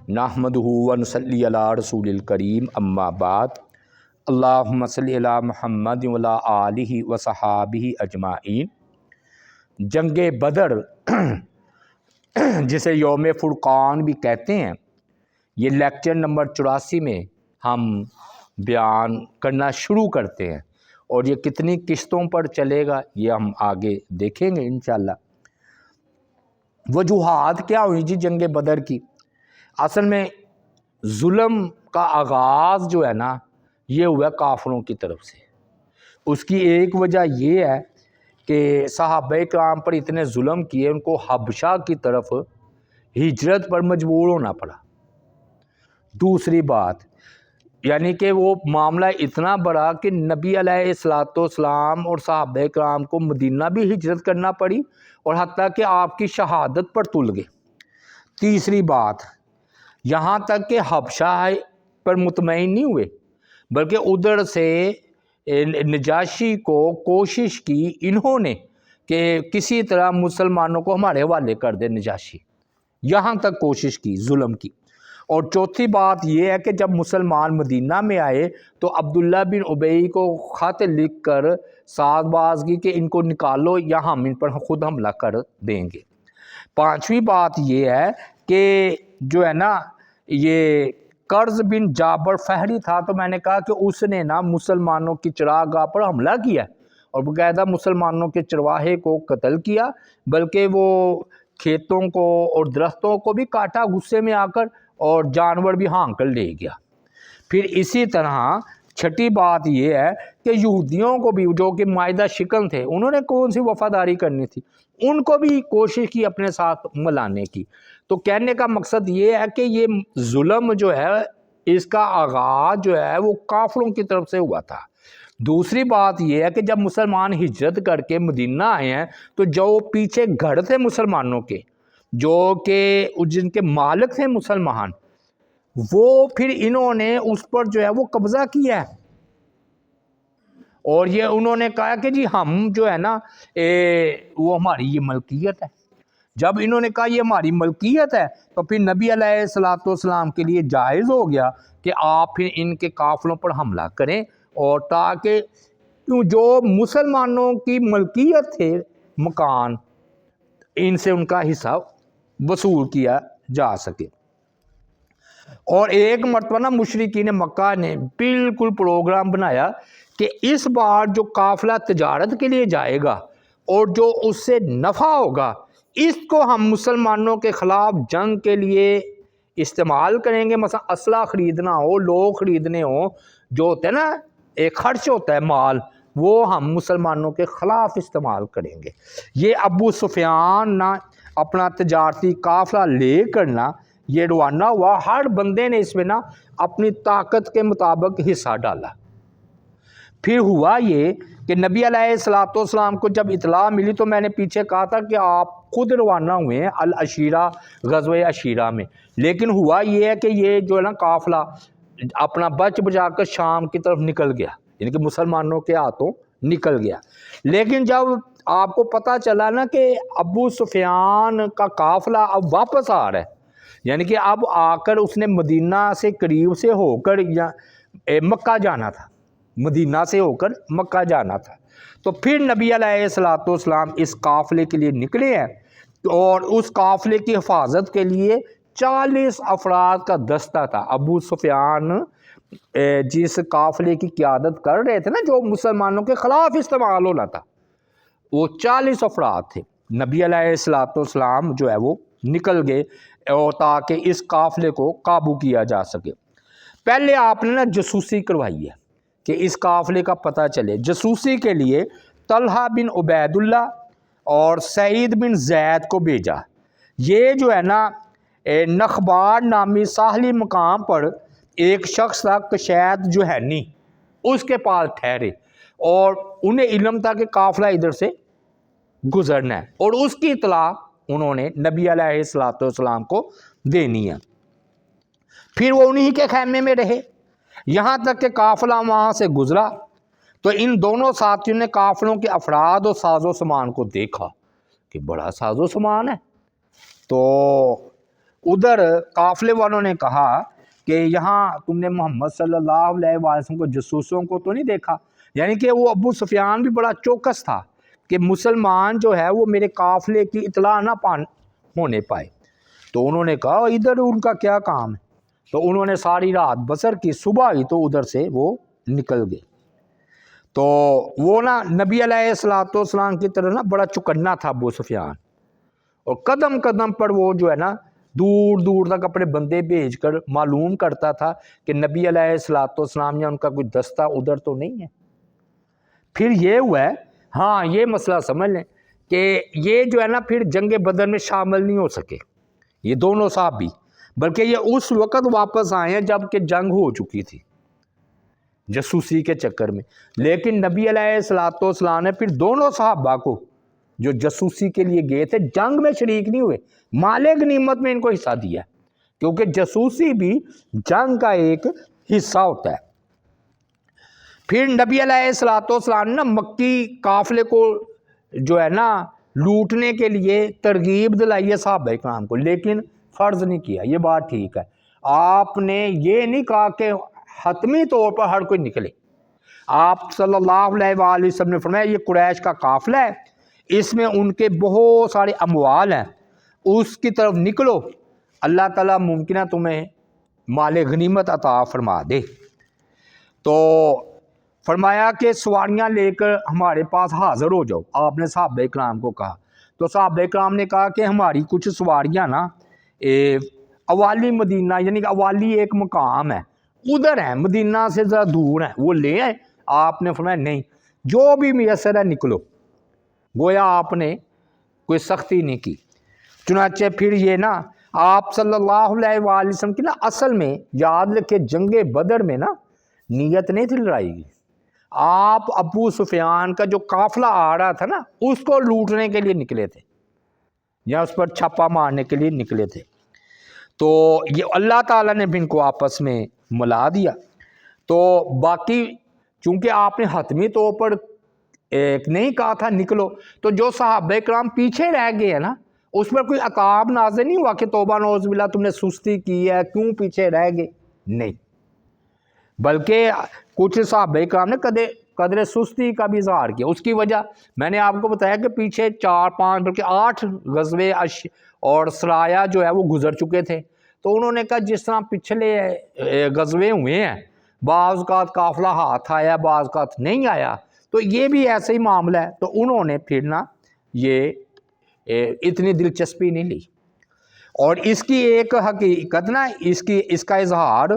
نحمدہ و نصلی علی رسول الکریم اما بعد اللہم صلی علی محمد و علی آلہ و صحابہ اجمعین۔ جنگ بدر جسے یوم فرقان بھی کہتے ہیں، یہ لیکچر نمبر 84 میں ہم بیان کرنا شروع کرتے ہیں، اور یہ کتنی قسطوں پر چلے گا یہ ہم آگے دیکھیں گے انشاءاللہ۔ وجوہات کیا ہوئی جی جنگ بدر کی؟ اصل میں ظلم کا آغاز جو ہے نا یہ ہوا کافروں کی طرف سے۔ اس کی ایک وجہ یہ ہے کہ صحابہ کرام پر اتنے ظلم کیے، ان کو حبشہ کی طرف ہجرت پر مجبور ہونا پڑا۔ دوسری بات یعنی کہ وہ معاملہ اتنا بڑا کہ نبی علیہ السلام اور صحابہ کرام کو مدینہ بھی ہجرت کرنا پڑی، اور حتیٰ کہ آپ کی شہادت پر تل گئے۔ تیسری بات، یہاں تک کہ حبشہ پر مطمئن نہیں ہوئے، بلکہ ادھر سے نجاشی کو کوشش کی انہوں نے کہ کسی طرح مسلمانوں کو ہمارے حوالے کر دے نجاشی، یہاں تک کوشش کی ظلم کی۔ اور چوتھی بات یہ ہے کہ جب مسلمان مدینہ میں آئے تو عبداللہ بن ابی کو خط لکھ کر ساز باز کی کہ ان کو نکالو یا ہم ان پر خود حملہ کر دیں گے۔ پانچویں بات یہ ہے کہ جو ہے نا یہ قرظ بن جابر فہری تھا، تو میں نے کہا کہ اس نے نا مسلمانوں کی چراگاہ پر حملہ کیا اور باقاعدہ مسلمانوں کے چرواہے کو قتل کیا، بلکہ وہ کھیتوں کو اور درختوں کو بھی کاٹا غصے میں آ کر، اور جانور بھی ہانک کر لے گیا۔ پھر اسی طرح چھٹی بات یہ ہے کہ یہودیوں کو بھی جو کہ معاہدہ شکن تھے، انہوں نے کون سی وفاداری کرنی تھی، ان کو بھی کوشش کی اپنے ساتھ ملانے کی۔ تو کہنے کا مقصد یہ ہے کہ یہ ظلم جو ہے اس کا آغاز جو ہے وہ کافروں کی طرف سے ہوا تھا۔ دوسری بات یہ ہے کہ جب مسلمان ہجرت کر کے مدینہ آئے ہیں تو جو پیچھے گھر تھے مسلمانوں کے، جو کہ جن کے مالک تھے مسلمان، وہ پھر انہوں نے اس پر جو ہے وہ قبضہ کیا ہے، اور یہ انہوں نے کہا کہ جی ہم جو ہے نا وہ ہماری یہ ملکیت ہے۔ جب انہوں نے کہا یہ ہماری ملکیت ہے تو پھر نبی علیہ السلام کے لیے جائز ہو گیا کہ آپ پھر ان کے قافلوں پر حملہ کریں، اور تاکہ جو مسلمانوں کی ملکیت تھے مکان، ان سے ان کا حصہ وصول کیا جا سکے۔ اور ایک مرتبہ نا مشرکین مکہ نے بالکل پروگرام بنایا کہ اس بار جو قافلہ تجارت کے لیے جائے گا اور جو اس سے نفع ہوگا، اس کو ہم مسلمانوں کے خلاف جنگ کے لیے استعمال کریں گے۔ مثلا اسلحہ خریدنا ہو، لوگ خریدنے ہوں، جو ہوتا ہے نا ایک خرچ ہوتا ہے مال، وہ ہم مسلمانوں کے خلاف استعمال کریں گے۔ یہ ابو سفیان نہ اپنا تجارتی قافلہ لے کر نا یہ روانہ ہوا، ہر بندے نے اس میں نا اپنی طاقت کے مطابق حصہ ڈالا۔ پھر ہوا یہ کہ نبی علیہ السلام کو جب اطلاع ملی تو میں نے پیچھے کہا تھا کہ آپ خود روانہ ہوئے ہیں العشیرہ، غزوہ عشیرہ میں، لیکن ہوا یہ ہے کہ یہ جو ہے نا قافلہ اپنا بچ بچا کر شام کی طرف نکل گیا، یعنی کہ مسلمانوں کے ہاتھوں نکل گیا۔ لیکن جب آپ کو پتہ چلا نا کہ ابو سفیان کا قافلہ اب واپس آ رہا ہے، یعنی کہ اب آ کر اس نے مدینہ سے قریب سے ہو کر مکہ جانا تھا، مدینہ سے ہو کر مکہ جانا تھا، تو پھر نبی علیہ السلام اس قافلے کے لیے نکلے ہیں، اور اس قافلے کی حفاظت کے لیے 40 افراد کا دستہ تھا۔ ابو سفیان جس قافلے کی قیادت کر رہے تھے نا، جو مسلمانوں کے خلاف استعمال ہونا تھا، وہ 40 افراد تھے۔ نبی علیہ السلام جو ہے وہ نکل گئے اور تاکہ اس قافلے کو قابو کیا جا سکے۔ پہلے آپ نے نا جاسوسی کروائی ہے کہ اس قافلے کا پتہ چلے۔ جاسوسی کے لیے طلحہ بن عبید اللہ اور سعید بن زید کو بھیجا۔ یہ جو ہے نا نخبار نامی ساحلی مقام پر ایک شخص تھا کشید جوہینی، اس کے پاس ٹھہرے، اور انہیں علم تھا کہ قافلہ ادھر سے گزرنا ہے، اور اس کی اطلاع انہوں نے نبی علیہ السلام کو دینی ہے۔ پھر وہ انہی کے خیمے میں رہے یہاں تک کہ قافلہ وہاں سے گزرا، تو ان دونوں ساتھیوں نے قافلوں کے افراد اور ساز و سامان کو دیکھا کہ بڑا ساز و سامان ہے، تو ادھر قافلے والوں نے کہا کہ یہاں تم نے محمد صلی اللہ علیہ وسلم کو جاسوسوں کو تو نہیں دیکھا، یعنی کہ وہ ابو سفیان بھی بڑا چوکس تھا کہ مسلمان جو ہے وہ میرے قافلے کی اطلاع نہ ہونے پائے۔ تو انہوں نے کہا ادھر ان کا کیا کام ہے، تو انہوں نے ساری رات بسر کی، صبح ہی تو ادھر سے وہ نکل گئے۔ تو وہ نا نبی علیہ السلام کی طرح نا بڑا چکنا تھا ابو سفیان، اور قدم قدم پر وہ جو ہے نا دور دور تک اپنے بندے بھیج کر معلوم کرتا تھا کہ نبی علیہ السلام یا ان کا کوئی دستہ ادھر تو نہیں ہے۔ پھر یہ ہوا ہے، ہاں یہ مسئلہ سمجھ لیں کہ یہ جو ہے نا پھر جنگ بدر میں شامل نہیں ہو سکے یہ دونوں صحابی، بلکہ یہ اس وقت واپس آئے ہیں جب کہ جنگ ہو چکی تھی جاسوسی کے چکر میں۔ لیکن نبی علیہ السلام نے پھر دونوں صحابہ کو جو جاسوسی کے لیے گئے تھے جنگ میں شریک نہیں ہوئے، مال غنیمت میں ان کو حصہ دیا، کیونکہ جاسوسی بھی جنگ کا ایک حصہ ہوتا ہے۔ پھر نبی علیہ السلام نے نا مکی قافلے کو جو ہے نا لوٹنے کے لیے ترغیب دلائی ہے صحابہ کرام کو، لیکن فرض نہیں کیا، یہ بات ٹھیک ہے۔ آپ نے یہ نہیں کہا کہ حتمی طور پر ہر کوئی نکلے۔ آپ صلی اللہ علیہ وآلہ وسلم نے فرمایا یہ قریش کا قافلہ ہے، اس میں ان کے بہت سارے اموال ہیں، اس کی طرف نکلو، اللہ تعالیٰ ممکنہ تمہیں مال غنیمت عطا فرما دے۔ تو فرمایا کہ سواریاں لے کر ہمارے پاس حاضر ہو جاؤ، آپ نے صحابہ کرام کو کہا۔ تو صحابہ کرام نے کہا کہ ہماری کچھ سواریاں نا اوالی مدینہ، یعنی کہ اوالی ایک مقام ہے ادھر ہیں، مدینہ سے ذرا دور ہیں، وہ لے آئے۔ آپ نے فرمایا نہیں، جو بھی میسر ہے نکلو، گویا آپ نے کوئی سختی نہیں کی۔ چنانچہ پھر یہ نا آپ صلی اللہ علیہ وآلہ وسلم کی نا اصل میں یاد رکھے جنگ بدر میں نا نیت نہیں تھی لڑائی کی، آپ ابو سفیان کا جو قافلہ آ رہا تھا نا اس کو لوٹنے کے لیے نکلے تھے یا اس پر چھاپا مارنے کے لیے نکلے تھے۔ تو یہ اللہ تعالیٰ نے بھی ان کو آپس میں ملا دیا۔ تو باقی چونکہ آپ نے حتمی طور پر ایک نہیں کہا تھا نکلو، تو جو صحابہ کرام پیچھے رہ گئے ہیں نا اس پر کوئی عقاب نازل نہیں ہوا کہ توبہ نعوذ باللہ تم نے سستی کی ہے، کیوں پیچھے رہ گئے، نہیں، بلکہ کچھ صحابہ کرام نے قدر سستی کا بھی اظہار کیا۔ اس کی وجہ میں نے آپ کو بتایا کہ پیچھے 4 5 بلکہ 8 غزوے اور سرایا جو ہے وہ گزر چکے تھے، تو انہوں نے کہا جس طرح پچھلے غزوے ہوئے ہیں بعض اوقات قافلہ ہاتھ آیا بعض اوقات نہیں آیا، تو یہ بھی ایسا ہی معاملہ ہے، تو انہوں نے پھر نا یہ اتنی دلچسپی نہیں لی۔ اور اس کی ایک حقیقت نا اس کا اظہار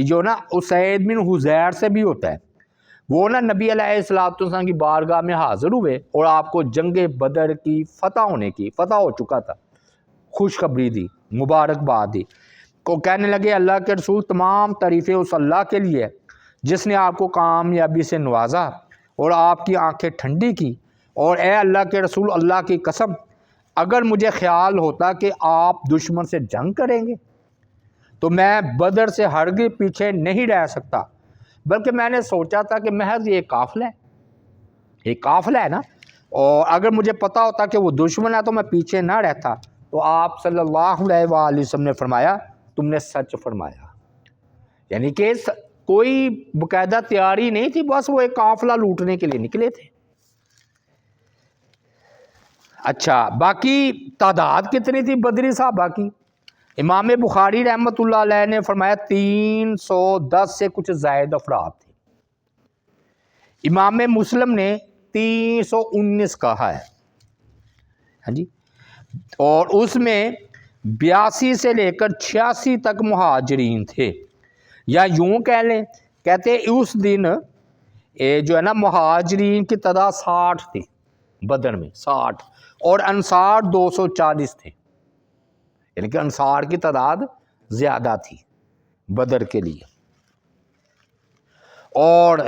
جو نا اسید بن حضیر سے بھی ہوتا ہے، وہ نا نبی علیہ السلام کی بارگاہ میں حاضر ہوئے اور آپ کو جنگ بدر کی فتح ہو چکا تھا، خوشخبری دی، مبارکباد دی، کو کہنے لگے اللہ کے رسول تمام تعریفیں اس اللہ کے لیے جس نے آپ کو کامیابی سے نوازا اور آپ کی آنکھیں ٹھنڈی کی، اور اے اللہ کے رسول اللہ کی قسم اگر مجھے خیال ہوتا کہ آپ دشمن سے جنگ کریں گے تو میں بدر سے ہرگز پیچھے نہیں رہ سکتا، بلکہ میں نے سوچا تھا کہ محض یہ قافلہ ہے نا، اور اگر مجھے پتا ہوتا کہ وہ دشمن ہے تو میں پیچھے نہ رہتا۔ تو آپ صلی اللہ علیہ وآلہ وسلم نے فرمایا تم نے سچ فرمایا، یعنی کہ کوئی باقاعدہ تیاری نہیں تھی، بس وہ ایک قافلہ لوٹنے کے لیے نکلے تھے۔ اچھا، باقی تعداد کتنی تھی بدری صحابہ کی؟ امام بخاری رحمۃ اللہ علیہ نے فرمایا 310 سے کچھ زائد افراد تھے، امام مسلم نے 319 کہا ہے، ہاں جی، اور اس میں 82 سے لے کر 86 تک مہاجرین تھے، یا یوں کہہ لیں کہتے اس دن جو ہے نا مہاجرین کی تعداد 60 تھی بدر میں، 60، اور انصار 240 تھے، یعنی کہ انصار کی تعداد زیادہ تھی بدر کے لیے۔ اور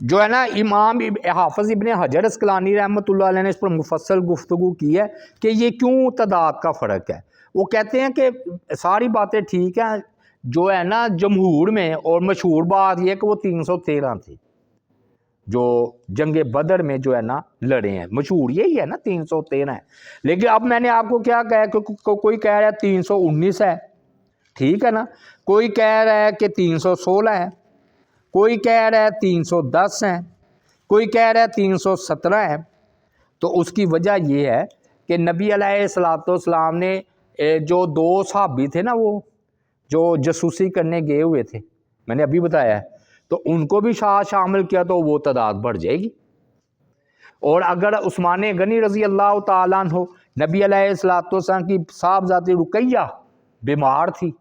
جو ہے نا امام حافظ ابن حجر اسقلانی رحمۃ اللہ علیہ نے اس پر مفصل گفتگو کی ہے کہ یہ کیوں تعداد کا فرق ہے۔ وہ کہتے ہیں کہ ساری باتیں ٹھیک ہیں، جو ہے نا جمہور میں اور مشہور بات یہ ہے کہ وہ 313 تھے جو جنگ بدر میں جو ہے نا لڑے ہیں، مشہور یہی ہے نا 313 ہے، لیکن اب میں نے آپ کو کیا کہا کہ کوئی کہہ رہا ہے 319 ہے، ٹھیک ہے نا. کوئی کہہ رہا ہے کہ 316 ہے, کوئی کہہ رہا ہے 310 ہیں, کوئی کہہ رہا ہے 317 ہے. تو اس کی وجہ یہ ہے کہ نبی علیہ الصلوۃ والسلام نے جو 2 صحابی تھے نا, وہ جو جاسوسی کرنے گئے ہوئے تھے, میں نے ابھی بتایا ہے, تو ان کو بھی شامل کیا تو وہ تعداد بڑھ جائے گی. اور اگر عثمان غنی رضی اللہ تعالیٰ عنہ, نبی علیہ الصلوۃ والسلام کی صاحبزادی رقیہ بیمار تھی,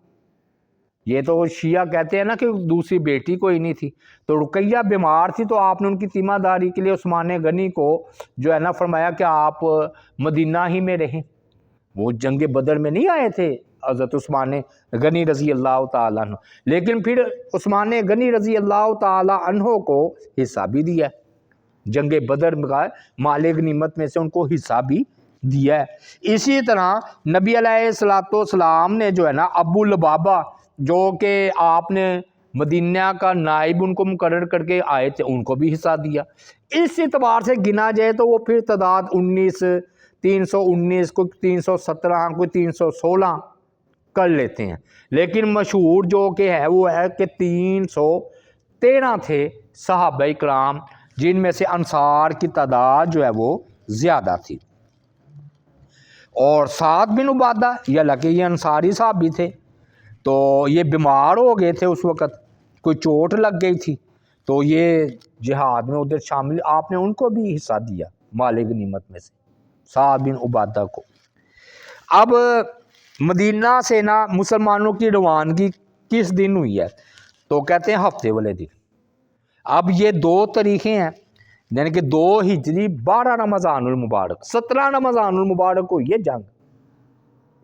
یہ تو شیعہ کہتے ہیں نا کہ دوسری بیٹی کوئی نہیں تھی, تو رقیہ بیمار تھی, تو آپ نے ان کی تیمہ داری کے لیے عثمان غنی کو جو ہے نا فرمایا کہ آپ مدینہ ہی میں رہیں. وہ جنگ بدر میں نہیں آئے تھے حضرت عثمان غنی رضی اللہ تعالیٰ عنہ, لیکن پھر عثمان غنی رضی اللہ تعالیٰ عنہ کو حصہ بھی دیا ہے جنگ بدر کا, مال غنیمت میں سے ان کو حصہ بھی دیا ہے. اسی طرح نبی علیہ الصلوۃ والسلام نے جو ہے نا ابو لبابہ جو کہ آپ نے مدینہ کا نائب ان کو مقرر کر کے آئے تھے, ان کو بھی حصہ دیا. اس اعتبار سے گنا جائے تو وہ پھر تعداد 319, کوئی 317, کوئی 316 کر لیتے ہیں. لیکن مشہور جو کہ ہے وہ ہے کہ 313 تھے صحابہ کرام, جن میں سے انصار کی تعداد جو ہے وہ زیادہ تھی. اور سعد بن عبادہ یہ لگے یہ انصاری صاحب بھی تھے, تو یہ بیمار ہو گئے تھے اس وقت, کوئی چوٹ لگ گئی تھی, تو یہ جہاد میں ادھر شامل, آپ نے ان کو بھی حصہ دیا مال غنیمت میں سے, سعد بن عبادہ کو. اب مدینہ سے نا مسلمانوں کی روانگی کس دن ہوئی ہے, تو کہتے ہیں ہفتے والے دن. اب یہ 2 تاریخیں ہیں, یعنی کہ 2 ہجری 12 رمضان المبارک, 17 رمضان المبارک کو یہ جنگ,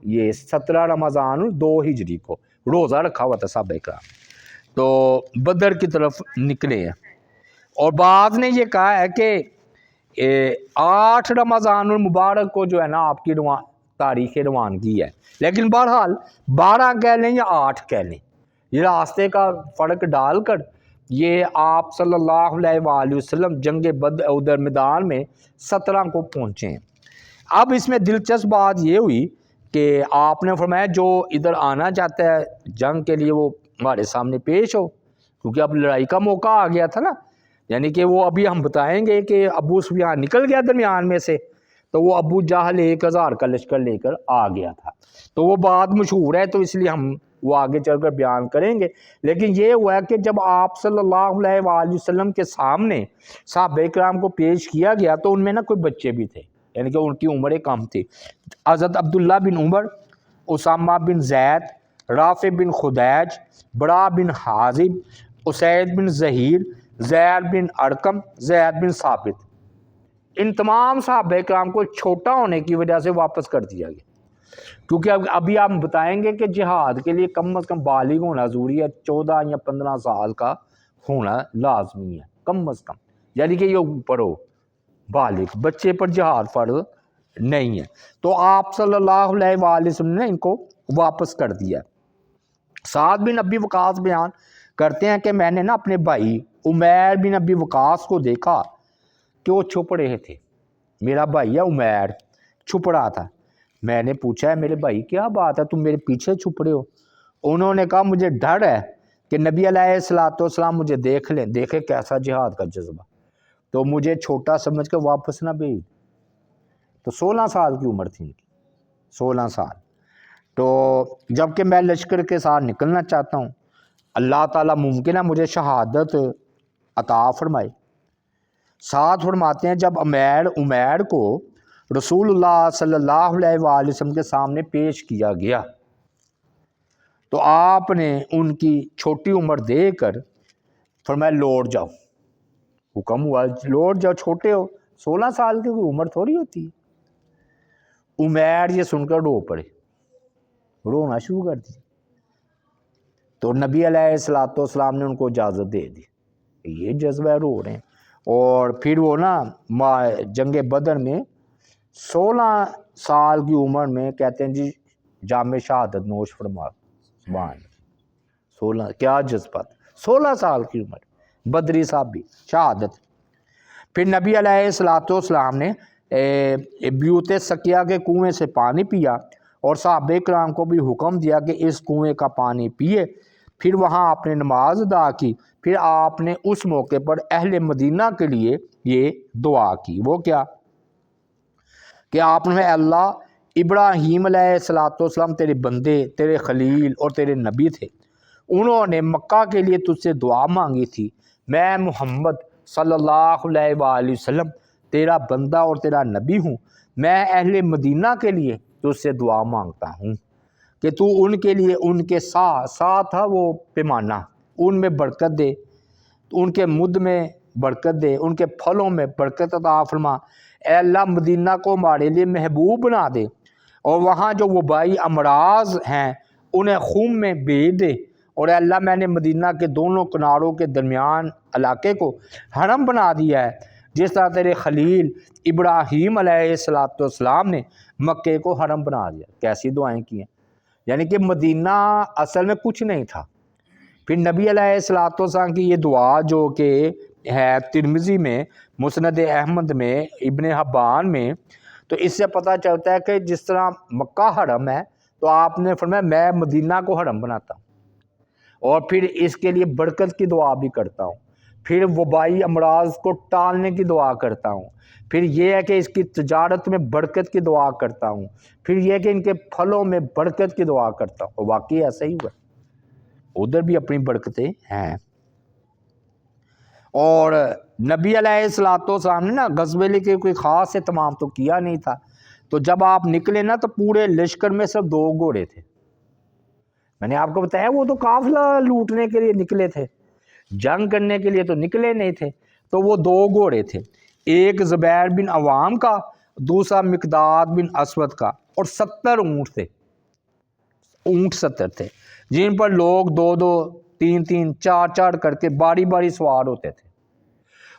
یہ 17 رمضان 2 ہجری کو روزہ رکھا ہوا تھا صحابہ کرام, تو بدر کی طرف نکلے ہیں. اور بعض نے یہ کہا ہے کہ 8 رمضان المبارک کو جو ہے نا آپ کی تاریخ روانگی ہے, لیکن بہرحال 12 کہہ لیں یا 8 کہہ لیں, یہ راستے کا فرق ڈال کر یہ آپ صلی اللہ علیہ وآلہ وسلم جنگ بدر ادھر میدان میں 17 کو پہنچے ہیں. اب اس میں دلچسپ بات یہ ہوئی کہ آپ نے فرمایا جو ادھر آنا چاہتا ہے جنگ کے لیے وہ ہمارے سامنے پیش ہو, کیونکہ اب لڑائی کا موقع آ گیا تھا نا, یعنی کہ وہ ابھی ہم بتائیں گے کہ ابو سفیان نکل گیا درمیان میں سے, تو وہ ابو جہل 1000 کا لشکر لے کر آ گیا تھا. تو وہ بات مشہور ہے, تو اس لیے ہم وہ آگے چل کر بیان کریں گے. لیکن یہ ہوا کہ جب آپ صلی اللہ علیہ وآلہ وسلم کے سامنے صحابہ کرام کو پیش کیا گیا, تو ان میں نا کوئی بچے بھی تھے, یعنی کہ ان کی عمریں کم تھی. حضرت عبداللہ بن عمر, اسامہ بن زید, رافع بن خدیج, برا بن حازب, اسید بن ظہیر, زید بن ارقم, زید بن ثابت, ان تمام صحابہ کرام کو چھوٹا ہونے کی وجہ سے واپس کر دیا گیا. کیونکہ ابھی آپ بتائیں گے کہ جہاد کے لیے کم از کم بالغ ہونا ضروری ہے, 14 یا 15 سال کا ہونا لازمی ہے کم از کم, یعنی کہ یہ اوپر ہو بالغ, بچے پر جہاد فرض نہیں ہے. تو آپ صلی اللہ علیہ وآلہ وسلم نے ان کو واپس کر دیا. سعد بن ابی وقاص بیان کرتے ہیں کہ میں نے نا اپنے بھائی عمیر بن ابی وقاص کو دیکھا کہ وہ چھپ رہے تھے. میرا بھائی ہے عمیر, چھپ رہا تھا. میں نے پوچھا ہے میرے بھائی کیا بات ہے, تم میرے پیچھے چھپ رہے ہو؟ انہوں نے کہا مجھے ڈر ہے کہ نبی علیہ الصلوۃ والسلام مجھے دیکھ لیں, دیکھے کیسا جہاد کا جذبہ, تو مجھے چھوٹا سمجھ کے واپس نہ بھیج. تو 16 سال کی عمر تھی ان کی, 16 سال. تو جب کہ میں لشکر کے ساتھ نکلنا چاہتا ہوں, اللہ تعالیٰ ممکن ہے مجھے شہادت عطا فرمائے. ساتھ فرماتے ہیں جب عمیر کو رسول اللہ صلی اللہ علیہ وآلہ وسلم کے سامنے پیش کیا گیا, تو آپ نے ان کی چھوٹی عمر دیکھ کر فرمایا لوٹ جاؤ. حکم ہوا لوٹ جاؤ, چھوٹے ہو, 16 سال کی کوئی عمر تھوڑی ہوتی ہے. عمیر یہ سن کر رو پڑے, رونا شروع کر دی. تو نبی علیہ الصلوۃ والسلام نے ان کو اجازت دے دی, یہ جذبہ رو رہے ہیں. اور پھر وہ نا جنگ بدر میں 16 سال کی عمر میں کہتے ہیں جی جام شہادت نوش فرما. سبحان 16 کیا جذبات, 16 سال کی عمر, بدری صاحب بھی شہادت. پھر نبی علیہ الصلوۃ والسلام نے بیوت سقیہ کے کنویں سے پانی پیا اور صحابہ کرام کو بھی حکم دیا کہ اس کنویں کا پانی پیے۔ پھر وہاں آپ نے نماز ادا کی۔ پھر آپ نے اس موقع پر اہل مدینہ کے لیے یہ دعا کی۔ وہ کیا کہ آپ نے، اے اللہ، ابراہیم علیہ السلام تیرے بندے، تیرے خلیل اور تیرے نبی تھے، انہوں نے مکہ کے لیے تجھ سے دعا مانگی تھی، میں محمد صلی اللہ علیہ وآلہ وسلم تیرا بندہ اور تیرا نبی ہوں، میں اہل مدینہ کے لیے تجھ سے دعا مانگتا ہوں کہ تو ان کے لیے ان کے ساتھ تھا وہ پیمانہ، ان میں برکت دے، ان کے مد میں برکت دے، ان کے پھلوں میں برکت عطا فرما۔ اے اللہ، مدینہ کو ہمارے لیے محبوب بنا دے، اور وہاں جو وبائی امراض ہیں انہیں خون میں بھیج دے، اور اے اللہ، میں نے مدینہ کے دونوں کناروں کے درمیان علاقے کو حرم بنا دیا ہے، جس طرح تیرے خلیل ابراہیم علیہ السلام نے مکے کو حرم بنا دیا۔ کیسی دعائیں کی ہیں، یعنی کہ مدینہ اصل میں کچھ نہیں تھا۔ پھر نبی علیہ السلام کی یہ دعا جو کہ ہے ترمذی میں، مسند احمد میں، ابن حبان میں، تو اس سے پتہ چلتا ہے کہ جس طرح مکہ حرم ہے تو آپ نے فرمایا میں مدینہ کو حرم بناتا ہوں، اور پھر اس کے لیے برکت کی دعا بھی کرتا ہوں، پھر وبائی امراض کو ٹالنے کی دعا کرتا ہوں، پھر یہ ہے کہ اس کی تجارت میں برکت کی دعا کرتا ہوں، پھر یہ ہے کہ ان کے پھلوں میں برکت کی دعا کرتا ہوں، اور واقعی ایسا ہی ہوا، ادھر بھی اپنی برکتیں ہیں۔ اور نبی علیہ السلام نے نا غزوے کے کوئی خاص اہتمام تو کیا نہیں تھا، تو جب آپ نکلے نا تو پورے لشکر میں صرف 2 گھوڑے تھے۔ میں نے آپ کو بتایا وہ تو قافلہ لوٹنے کے لیے نکلے تھے، جنگ کرنے کے لیے تو نکلے نہیں تھے، تو وہ 2 گھوڑے تھے، ایک زبیر بن عوام کا، دوسرا مقداد بن اسود کا، اور 70 اونٹ تھے، اونٹ 70 تھے، جن پر لوگ 2 3 4 کر کے باری باری سوار ہوتے تھے،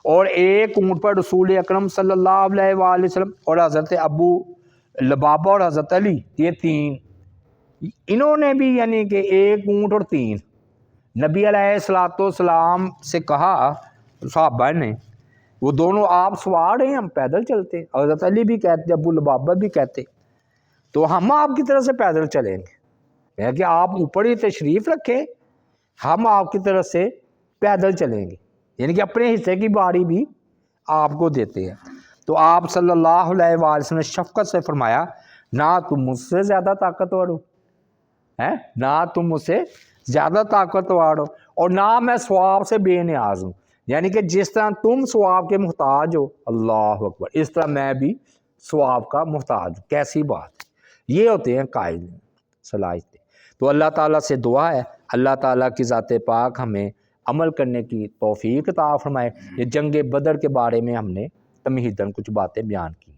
اور ایک اونٹ پر رسول اکرم صلی اللہ علیہ وآلہ وسلم اور حضرت ابو لبابہ اور حضرت علی، یہ 3 انہوں نے بھی، یعنی کہ ایک اونٹ اور 3، نبی علیہ السلام سے کہا صحابہ نے، وہ دونوں آپ سوار ہیں، ہم پیدل چلتے، حضرت علی بھی کہتے، ابو لبابہ بھی کہتے، تو ہم آپ کی طرف سے پیدل چلیں گے، میں کہ آپ اوپر ہی تشریف رکھیں، ہم آپ کی طرف سے پیدل چلیں گے، یعنی کہ اپنے حصے کی باری بھی آپ کو دیتے ہیں۔ تو آپ صلی اللہ علیہ وآلہ وسلم نے شفقت سے فرمایا، نہ تم مجھ سے زیادہ طاقتور ہو، نہ تم مجھ سے زیادہ طاقتور ہو، اور نہ میں ثواب سے بے نیاز ہوں، یعنی کہ جس طرح تم ثواب کے محتاج ہو، اللہ اکبر، اس طرح میں بھی ثواب کا محتاج ہوں۔ کیسی بات ہے، یہ ہوتے ہیں قائد صلاحیتیں۔ تو اللہ تعالیٰ سے دعا ہے اللہ تعالیٰ کی ذات پاک ہمیں عمل کرنے کی توفیق عطا فرمائے۔ یہ جنگ بدر کے بارے میں ہم نے تمہیداً کچھ باتیں بیان کی۔